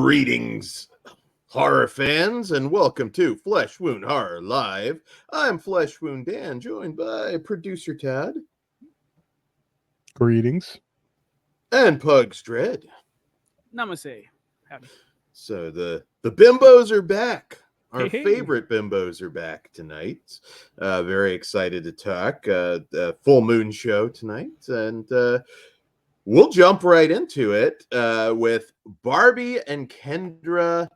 Greetings, horror fans, and welcome to Flesh Wound Horror Live. I'm Flesh Wound Dan, joined by producer Todd. Greetings. And Pugs Dread. Namaste. Howdy. So the bimbos are back. Our Hey. favorite bimbos are back tonight. Very excited to talk. Full moon show tonight. And we'll jump right into it with Barbie and Kendra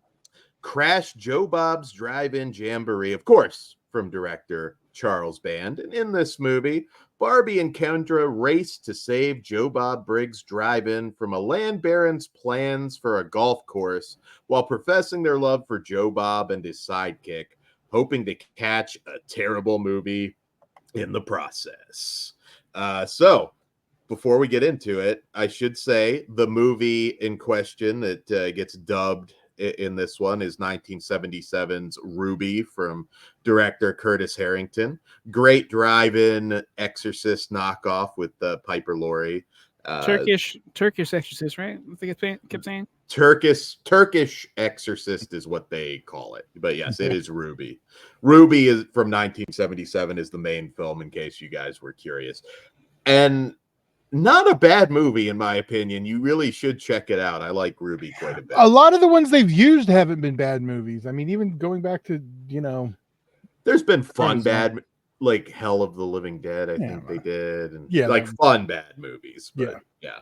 Crash Joe Bob's Drive-In Jamboree, of course, from director Charles Band. And in this movie, Barbie and Kendra race to save Joe Bob Briggs' drive-in from a land baron's plans for a golf course while professing their love for Joe Bob and his sidekick, hoping to catch a terrible movie in the process. So, before we get into it, I should say the movie in question that gets dubbed in this one is 1977's Ruby from director Curtis Harrington. Great drive-in Exorcist knockoff with Piper Laurie. Turkish Exorcist, right? I think it kept saying. Turkish Exorcist is what they call it. But yes, it is Ruby. Ruby is from 1977 is the main film, in case you guys were curious. And not a bad movie, in my opinion. You really should check it out. I like Ruby quite a bit. A lot of the ones they've used haven't been bad movies. I mean, even going back to, there's been fun bad, like Hell of the Living Dead, I think they did. And like fun bad movies. But yeah.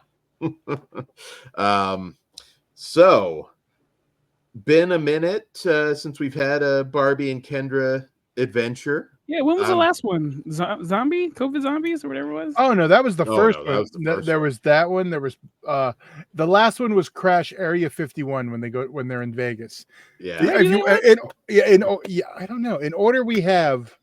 So, been a minute since we've had a Barbie and Kendra adventure. Yeah, when was the last one? COVID zombies or whatever it was? Oh no, that was the first one. There was that one. There was the last one was Crash Area 51 when they're in Vegas. Yeah. I don't know. In order we have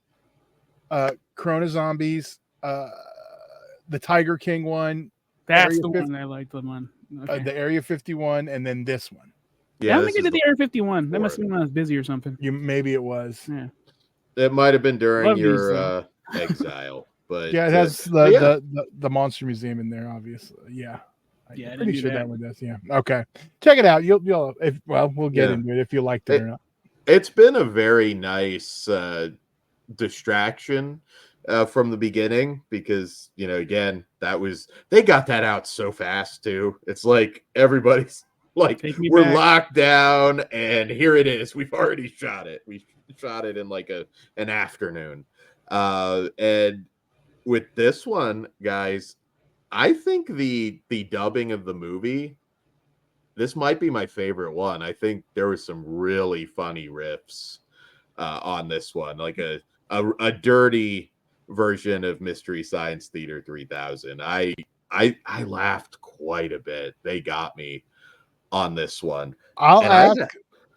Corona Zombies, the Tiger King one. That's Area the one I liked. The one. Okay. The Area 51, and then this one. Yeah, I don't think I did the Area 51. That must have been when I was busy or something. Maybe it was. Yeah. It might have been during your exile, but yeah, it has the Monster Museum in there, obviously. Yeah, I'm pretty sure that one does. Yeah, okay, check it out. We'll get into it if you liked it or not. It's been a very nice distraction from the beginning because again they got that out so fast too. It's like everybody's like we're locked down and here it is. We've already shot it. We shot it in like an afternoon. And with this one, guys, I think the dubbing of the movie, this might be my favorite one. I think there was some really funny riffs on this one, like a dirty version of Mystery Science Theater 3000. I laughed quite a bit. They got me on this one.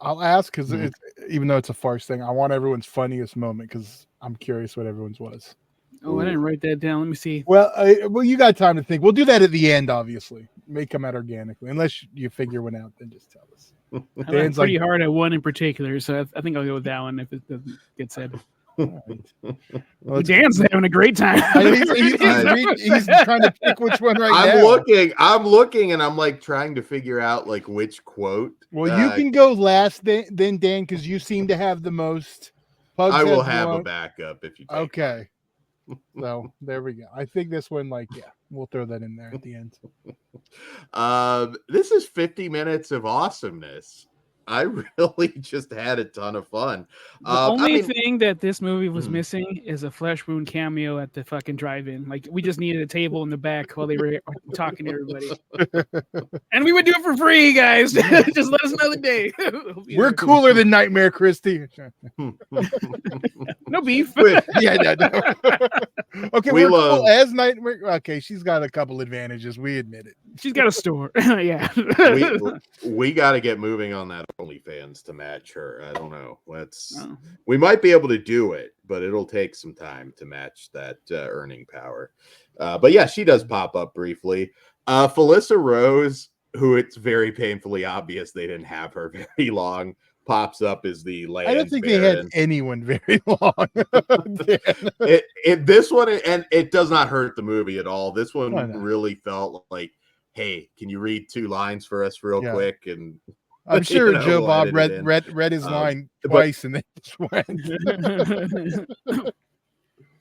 I'll ask because it's, even though it's a farce thing, I want everyone's funniest moment because I'm curious what everyone's was. Oh, I didn't write that down. Let me see. Well, you got time to think. We'll do that at the end, obviously. It may come out organically. Unless you figure one out, then just tell us. Dan's pretty hard at one in particular, so I think I'll go with that one if it doesn't get said. Well, Dan's having a great time. He's trying to pick which one now. I'm looking, and I'm like trying to figure out like which quote. Well, you can go last, then Dan, because you seem to have the most. I will have a backup if you take okay. So there we go. I think this one, we'll throw that in there at the end. This is 50 minutes of awesomeness. I really just had a ton of fun. The only thing that this movie was missing is a Flesh Wound cameo at the fucking drive-in. Like, we just needed a table in the back while they were talking to everybody. And we would do it for free, guys. Just let us know the day. We're cooler than Nightmare Christie. No beef. Yeah, no. Okay, we're cool as Nightmare. Okay, she's got a couple advantages. We admit it. She's got a store. Yeah. we got to get moving on that OnlyFans to match her. I don't know. We might be able to do it, but it'll take some time to match that earning power. But yeah, she does pop up briefly. Felissa Rose, who it's very painfully obvious they didn't have her very long, pops up as the land. I don't think they had anyone very long. This one, and it does not hurt the movie at all. This one really felt like, hey, can you read 2 lines for us real quick? And I'm sure Joe we'll Bob edit it in. read his line but- twice and then just went.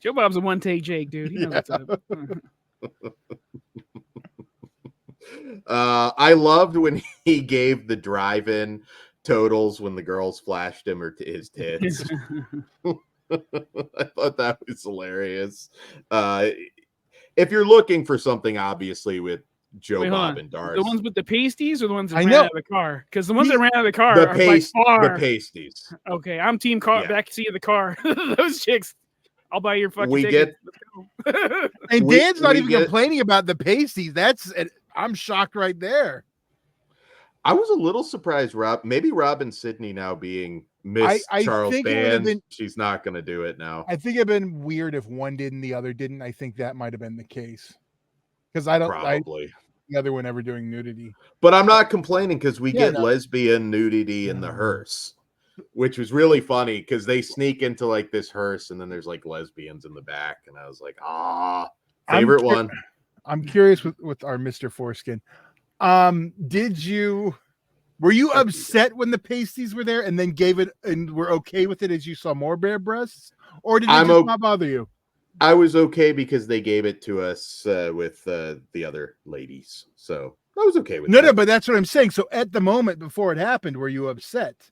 Joe Bob's a one-take Jake, dude. He knows what's up. I loved when he gave the drive-in totals when the girls flashed him or his tits. I thought that was hilarious. If you're looking for something, obviously with Joe Wait, hold Bob on. and Darce, The ones with the pasties or the ones that I ran know. out of the car? Because the ones that ran out of the car the are by far. pasties. Okay, I'm team car Yeah. back seat of the car. Those chicks. I'll buy your fucking We tickets. get- Let's go. And We- Dan's not we even get- complaining about the pasties. I'm shocked right there. I was a little surprised, maybe Robin Sidney now being Miss I Charles think it would have Band, been- she's not going to do it now. I think it'd been weird if one did and the other didn't. I think that might have been the case. Because I Probably. the other one ever doing nudity. But I'm not complaining because we Yeah, get lesbian nudity in the hearse, which was really funny because they sneak into like this hearse and then there's like lesbians in the back. And I was like, favorite one. I'm curious with our Mr. Foreskin. Were you upset when the pasties were there and then gave it and were okay with it as you saw more bare breasts? Or did it just not bother you? I was okay because they gave it to us with the other ladies. So I was okay with that. No, but that's what I'm saying. So at the moment before it happened, were you upset?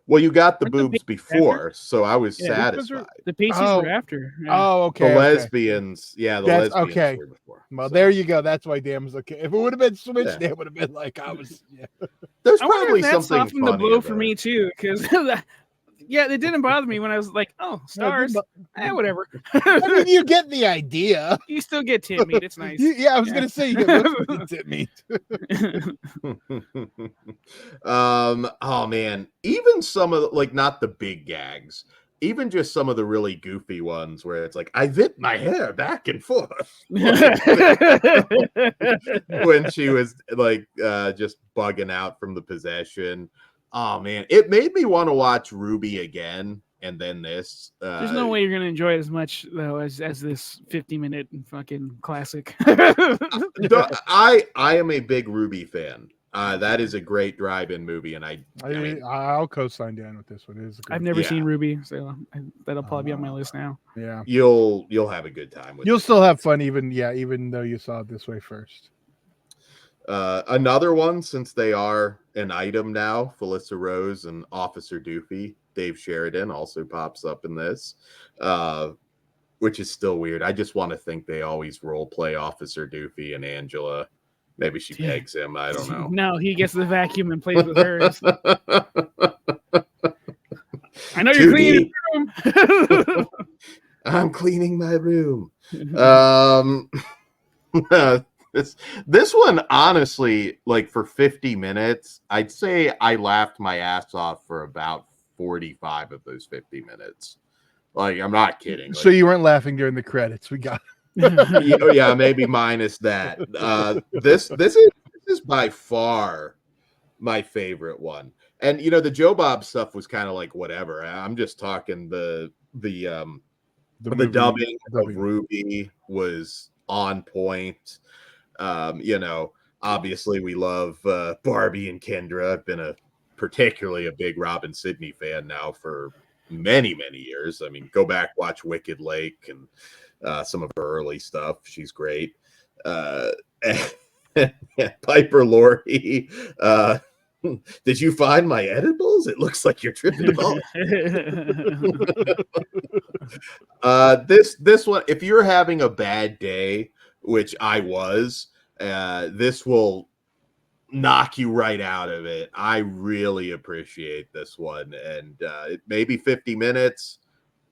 Well, you got the Weren't the boobs pasties before, so I was Yeah, satisfied. The pasties Oh. were after. Yeah. Oh, okay. The okay. lesbians, the That's lesbians okay. were before. Well, so. there you go. That's why Dan was okay. If it would have been switched, Yeah. it would have been like I was. Yeah. There's I wonder probably if that something softened the funny blow for about me it. too, because yeah, it didn't bother me when I was like, oh, stars, whatever. I mean, you get the idea. You still get tit meat. It's nice. Yeah, I was Yeah. gonna say you get tit meat. Oh man, even some of like not the big gags, even just some of the really goofy ones where it's like I whip my hair back and forth when she was like just bugging out from the possession. Oh man, it made me want to watch Ruby again and then this. There's no way you're gonna enjoy it as much though as this 50-minute fucking classic. I am a big Ruby fan. That is a great drive-in movie, and I mean, I'll co-sign Dan with this one. It is a good I've never Yeah. seen Ruby, so that'll probably be on my list now. Yeah, you'll have a good time with you'll it. still have fun, even though you saw it this way first. Another one, since they are an item now, Felissa Rose and Officer Doofy, Dave Sheridan also pops up in this, which is still weird. I just want to think they always role play Officer Doofy and Angela. Maybe she Yeah. pegs him. I don't know. No, he gets the vacuum and plays with hers. I know you're cleaning your room. I'm cleaning my room. This one, honestly, like for 50 minutes, I'd say I laughed my ass off for about 45 of those 50 minutes. Like, I'm not kidding. So you weren't laughing during the credits. We got yeah, maybe minus that. This is by far my favorite one. And you know, the Joe Bob stuff was kind of like whatever. I'm just talking the dubbing of Ruby was on point. You know, obviously we love Barbie and Kendra. I've been particularly a big Robin Sidney fan now for many years. I mean, go back, watch Wicked Lake and some of her early stuff. She's great. Piper Laurie. Did you find my edibles? It looks like you're tripping balls. This one, if you're having a bad day, which I was, this will knock you right out of it. I really appreciate this one, and it may be 50 minutes,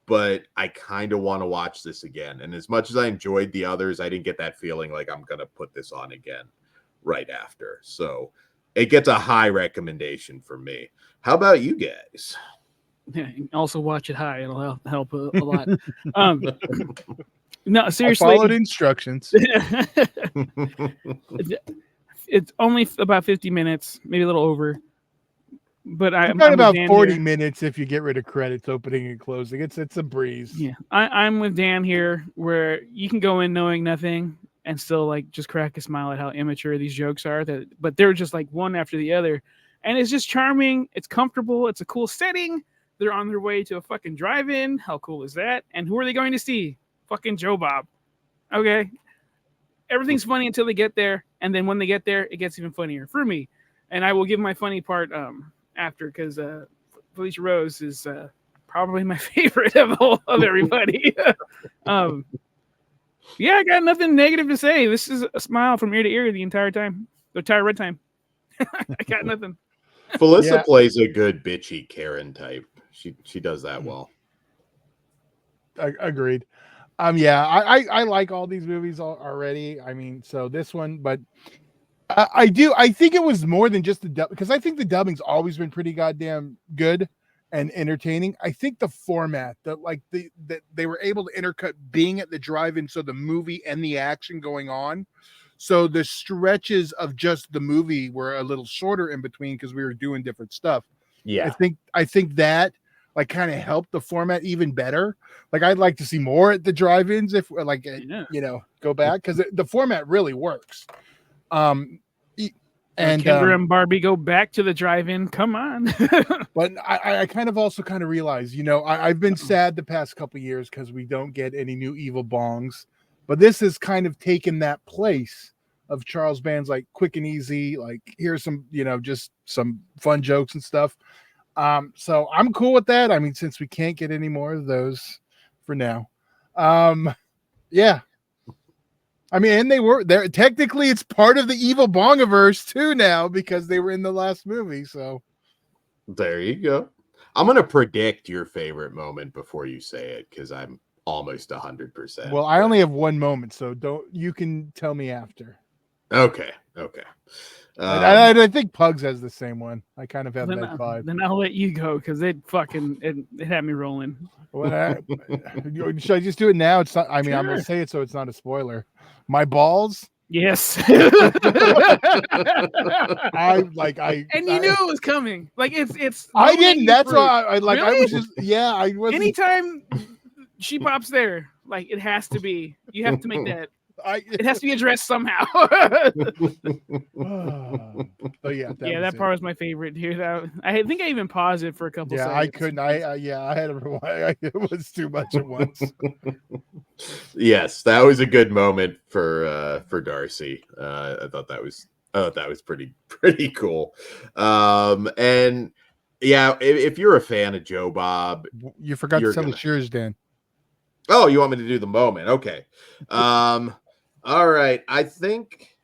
but I kind of want to watch this again. And as much as I enjoyed the others, I didn't get that feeling like I'm gonna put this on again right after. So it gets a high recommendation from me. How about you guys? Yeah, also watch it high. It'll help a lot. No, seriously. I followed instructions. It's only about 50 minutes, maybe a little over. But I'm about with Dan 40 here. minutes if you get rid of credits opening and closing. It's a breeze. Yeah, I'm with Dan here, where you can go in knowing nothing and still like just crack a smile at how immature these jokes are. But they're just like one after the other. and it's just charming. It's comfortable. It's a cool setting. They're on their way to a fucking drive-in. How cool is that? And who are they going to see? Fucking Joe Bob. Okay. Everything's funny until they get there, and then when they get there, it gets even funnier for me. And I will give my funny part after, because Felicia Rose is probably my favorite of everybody. Yeah, I got nothing negative to say. This is a smile from ear to ear the entire time, the entire red time. I got nothing. Felissa plays a good bitchy Karen type. She does that well. Agreed. I like all these movies already. I mean, so this one, but I think it was more than just the dub, because I think the dubbing's always been pretty goddamn good and entertaining. I think the format that they were able to intercut being at the drive-in, so the movie and the action going on, so the stretches of just the movie were a little shorter in between because we were doing different stuff. Yeah, I think that like kind of helped the format even better. Like I'd like to see more at the drive-ins if go back, because the format really works. And Kendra and Barbie go back to the drive-in. Come on. But I kind of also realized, I've been sad the past couple of years because we don't get any new evil bongs, but this has kind of taken that place of Charles Band's like quick and easy, like here's some, just some fun jokes and stuff. So I'm cool with that. I mean, since we can't get any more of those for now. Yeah. I mean, and they were there. Technically, it's part of the evil Bongiverse too now because they were in the last movie. So there you go. I'm gonna predict your favorite moment before you say it because I'm almost 100%. Well, I only have one moment, so you can tell me after. Okay. I think Pugs has the same one. I kind of have that vibe. Then I'll let you go because it had me rolling. Should I just do it now? It's not. I mean, sure. I'm gonna say it so it's not a spoiler. My balls. Yes. And you knew it was coming. Like it's. I didn't. That's why I really? I was just. Yeah, I was. Anytime she pops there, like it has to be. You have to make that. It has to be addressed somehow. That part was my favorite, dude. I think I even paused it for a couple seconds. I couldn't. I had to. It was too much at once. Yes, that was a good moment for Darcy. I thought that was pretty cool. And yeah, if you're a fan of Joe Bob, you forgot to tell the cheers, Dan. Oh, you want me to do the moment? Okay. All right. I think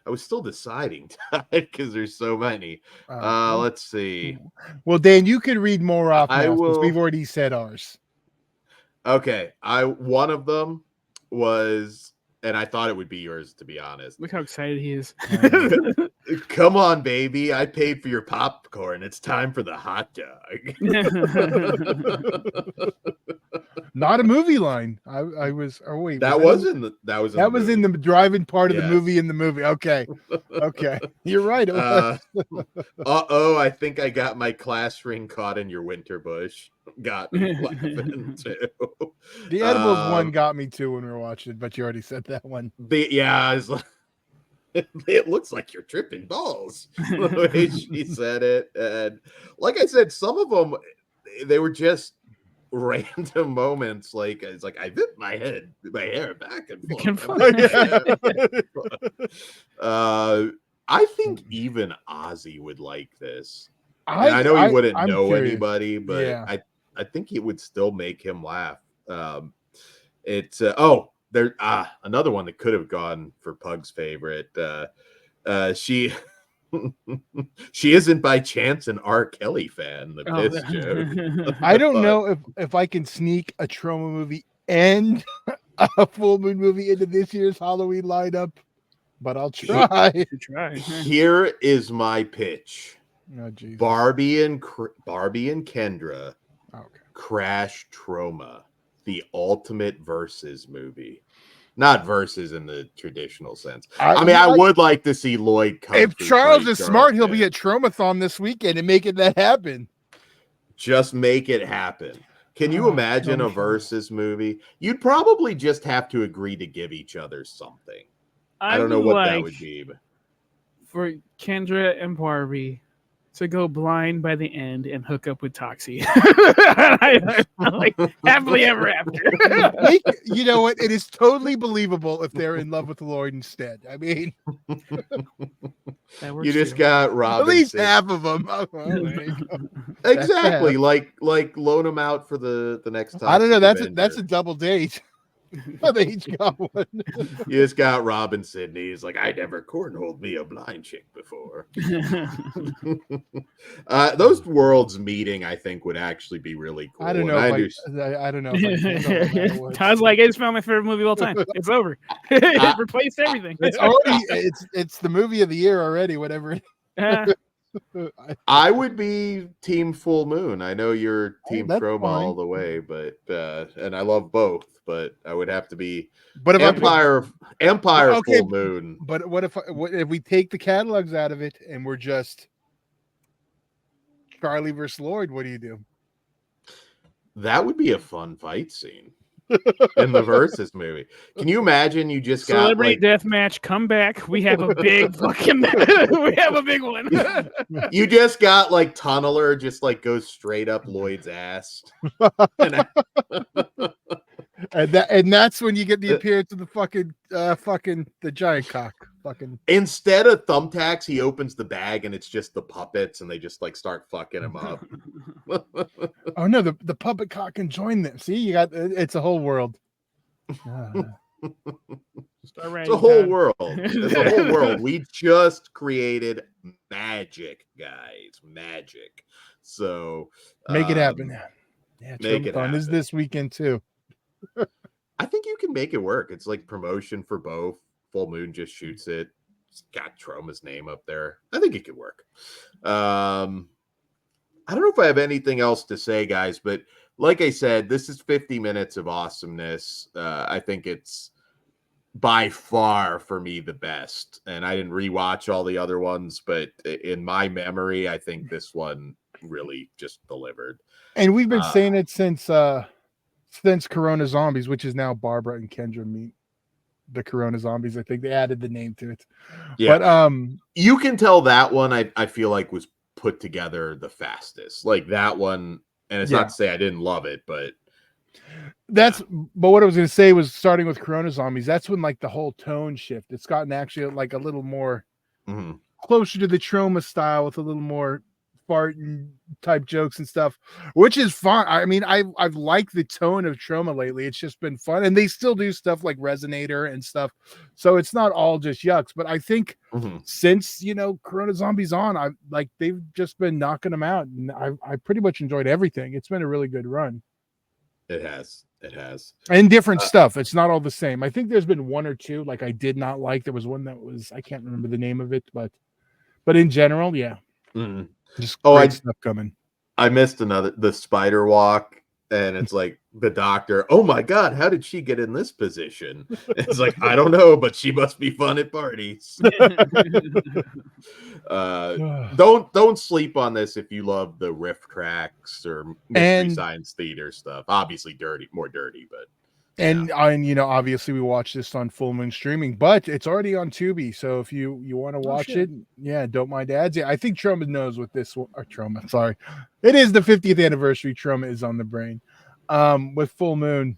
I was still deciding because there's so many. Let's see. Well, Dan, you can read more off now since we've already said ours. Okay. One of them was, and I thought it would be yours, to be honest. Look how excited he is. Come on, baby. I paid for your popcorn. It's time for the hot dog. Not a movie line. I was. Oh wait, that was in the driving part of the movie. In the movie. Okay. You're right. I think I got my class ring caught in your winter bush. Got me laughing too. The edibles one got me too when we were watching it, but you already said that one. I was like, it looks like you're tripping balls. The way she said it, and like I said, some of them they were just random moments. Like it's like I whip my hair back and forth. I think even Ozzy would like this. I know he wouldn't know anybody, but I think it would still make him laugh. It's there. Another one that could have gone for Pug's favorite. She isn't by chance an R. Kelly fan. The piss joke. I don't know if I can sneak a Trauma movie and a Full Moon movie into this year's Halloween lineup, but I'll try. Here is my pitch. Oh, Jesus. Barbie and Kendra. Crash Trauma, the ultimate versus movie. Not versus in the traditional sense. I would like to see Lloyd come. If Charles is smart, he'll be at Traumathon this weekend and making that happen. Just make it happen. Can you imagine a versus movie? You'd probably just have to agree to give each other something. I don't know what that would be. But for Kendra and Barbie to go blind by the end and hook up with Toxie. I'm like happily ever after. You know what? It is totally believable if they're in love with Lloyd instead. I mean, you just got Robin. At least half of them. Oh, exactly. Like loan them out for the next time. I don't know. That's a double date. They each got one. You just got Robin Sydney. He's like, I never cornholed me a blind chick before. Those worlds meeting, I think, would actually be really cool. I don't know. I don't know. Todd's like, I just found my favorite movie of all time. It's over. It replaced everything. It's already. It's the movie of the year already. Whatever. I would be Team Full Moon. I know you're Team Chroma all the way, but and I love both. But I would have to be Empire Full Moon. But what if we take the catalogs out of it and we're just Charlie versus Lloyd? What do you do? That would be a fun fight scene in the Versus movie. Can you imagine? You just got celebrity death match. Come back. We have a big fucking. We have a big one. You just got like Tunneler just like goes straight up Lloyd's ass. And that's when you get the appearance of the fucking the giant cock. Fucking instead of thumbtacks, he opens the bag and it's just the puppets and they just like start fucking him up. Oh no, the puppet cock can join them. See, you got it's a whole world. It's a whole world. It's a whole world. We just created magic, guys. Magic. So make it happen. Yeah, make it happen. Is this weekend too. I think you can make it work. It's like promotion for both. Full Moon just shoots it. It's got Troma's name up there. I think it could work. I don't know if I have anything else to say, guys, but like I said, this is 50 minutes of awesomeness. I think it's by far for me the best. And I didn't rewatch all the other ones, but in my memory, I think this one really just delivered. And we've been saying it since Corona Zombies, which is now Barbara and Kendra meet the Corona Zombies. I think they added the name to it. Yeah. But you can tell that one I feel like was put together the fastest. Like that one, and it's not to say I didn't love it, but but what I was going to say was starting with Corona Zombies, that's when like the whole tone shift. It's gotten actually like a little more closer to the Troma style with a little more fart and type jokes and stuff, which is fun. I mean, I've liked the tone of Troma lately. It's just been fun, and they still do stuff like Resonator and stuff, so it's not all just yucks. But I think since Corona Zombies on, they've just been knocking them out, and I pretty much enjoyed everything. It's been a really good run. It has, and different stuff. It's not all the same. I think there's been one or two like I did not like. There was one that was I can't remember the name of it, but in general, yeah. Just great stuff coming. I missed the spider walk, and it's like the doctor. Oh my god, how did she get in this position? It's like I don't know, but she must be fun at parties. Don't sleep on this if you love the riff tracks or Mystery Science Theater stuff. Obviously, more dirty, but. And obviously we watch this on Full Moon streaming, but it's already on Tubi. So if you want to watch it, Don't Mind Ads. Yeah, I think Troma knows what this one. Or Troma, sorry, it is the 50th anniversary. Troma is on the brain. With Full Moon,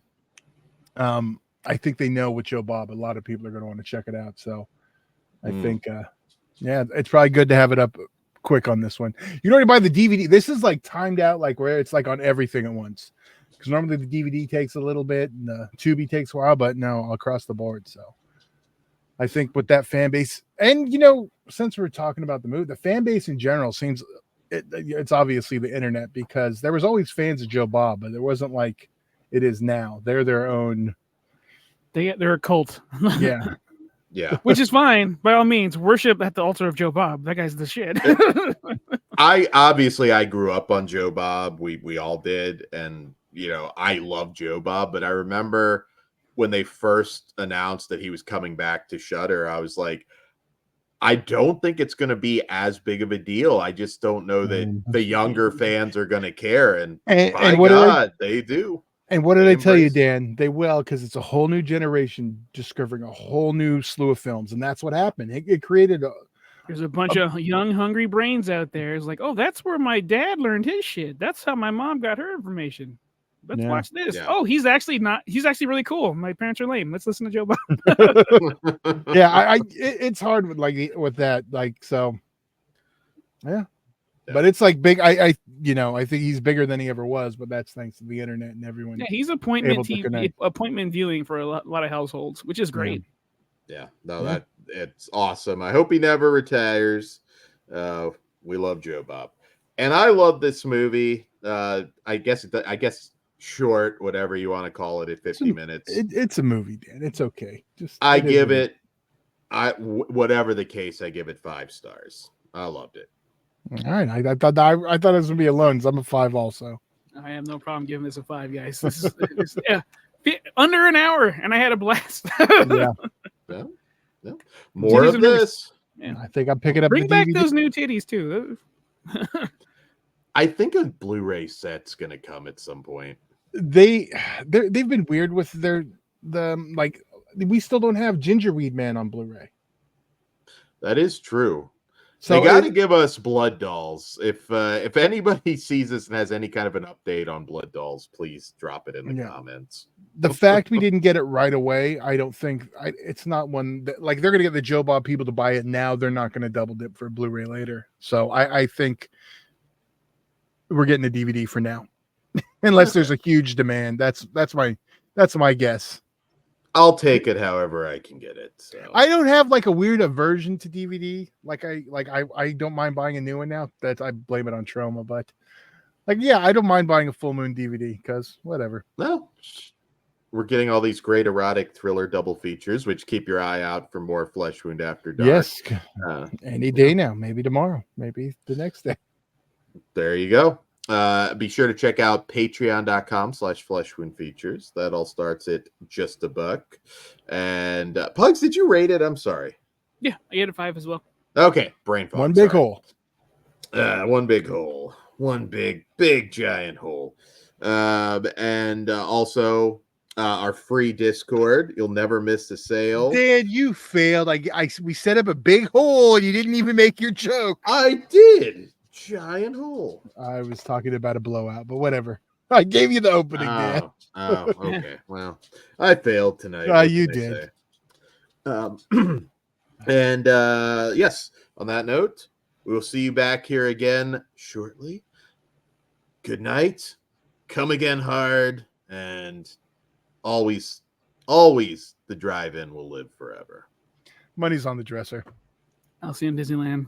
I think they know with Joe Bob. A lot of people are going to want to check it out. So I think, it's probably good to have it up quick on this one. You don't buy the DVD. This is like timed out, like where it's like on everything at once. Because normally the DVD takes a little bit and the Tubi takes a while, but no, across the board. So I think with that fan base, and since we're talking about the movie, the fan base in general seems it's obviously the internet, because there was always fans of Joe Bob, but it wasn't like it is now. They're their own. They're a cult. Yeah, which is fine by all means. Worship at the altar of Joe Bob. That guy's the shit. I grew up on Joe Bob. We all did, and I love Joe Bob, but I remember when they first announced that he was coming back to Shudder, I was like, I don't think it's going to be as big of a deal. I just don't know that the younger fans are going to care. And by God, they do. And what did I tell you, Dan? They will, because it's a whole new generation discovering a whole new slew of films. And that's what happened. It created There's a bunch of young, hungry brains out there. It's like, oh, that's where my dad learned his shit. That's how my mom got her information. Let's watch this. Yeah. Oh, he's actually really cool. My parents are lame. Let's listen to Joe Bob. Yeah, it's hard with that, like, so yeah. But it's like big. I think he's bigger than he ever was, but that's thanks to the internet and everyone. Yeah, he's appointment viewing for a lot of households, which is great. Yeah, no, it's awesome. I hope he never retires. We love Joe Bob, and I love this movie. I guess short, whatever you want to call it, at 50 minutes. It's a movie, Dan. It's okay. I give it, whatever the case, I give it 5 stars. I loved it. All right, I thought it was gonna be alone. So I'm a 5 also. I have no problem giving this a 5, guys. This is under an hour, and I had a blast. Yeah. More of this. Yeah. I think I'm picking up. Bring back those new titties too. I think a Blu-ray set's gonna come at some point. They've been weird with we still don't have Gingerweed Man on Blu-ray. That is true. So they got to give us Blood Dolls. If anybody sees this and has any kind of an update on Blood Dolls, please drop it in the comments. The fact we didn't get it right away, I don't think it's not one that, like, they're going to get the Joe Bob people to buy it now. They're not going to double dip for Blu-ray later. So I think we're getting a DVD for now, unless there's a huge demand. That's my guess. I'll take it however I can get it. So. I don't have like a weird aversion to DVD. I don't mind buying a new one now. That I blame it on trauma, but I don't mind buying a Full Moon DVD because whatever. No, we're getting all these great erotic thriller double features, which keep your eye out for more Flesh Wound After Dark. Yes, any day now. Maybe tomorrow. Maybe the next day. There you go. Be sure to check out patreon.com/fleshwoundfeatures. That all starts at just $1. And Pugs, did you rate it? I'm sorry. Yeah, I gave it a 5 as well. Okay, brain fog. One big hole. One big hole. One big giant hole. And also our free Discord. You'll never miss a sale. Dan, you failed. We set up a big hole and you didn't even make your joke. I did. Giant hole. I was talking about a blowout, but whatever. I gave you the opening, Dan. Oh, okay. Well, I failed tonight. You did. And yes, on that note, we will see you back here again shortly. Good night. Come again hard, and always the drive-in will live forever. Money's on the dresser. I'll see you in Disneyland.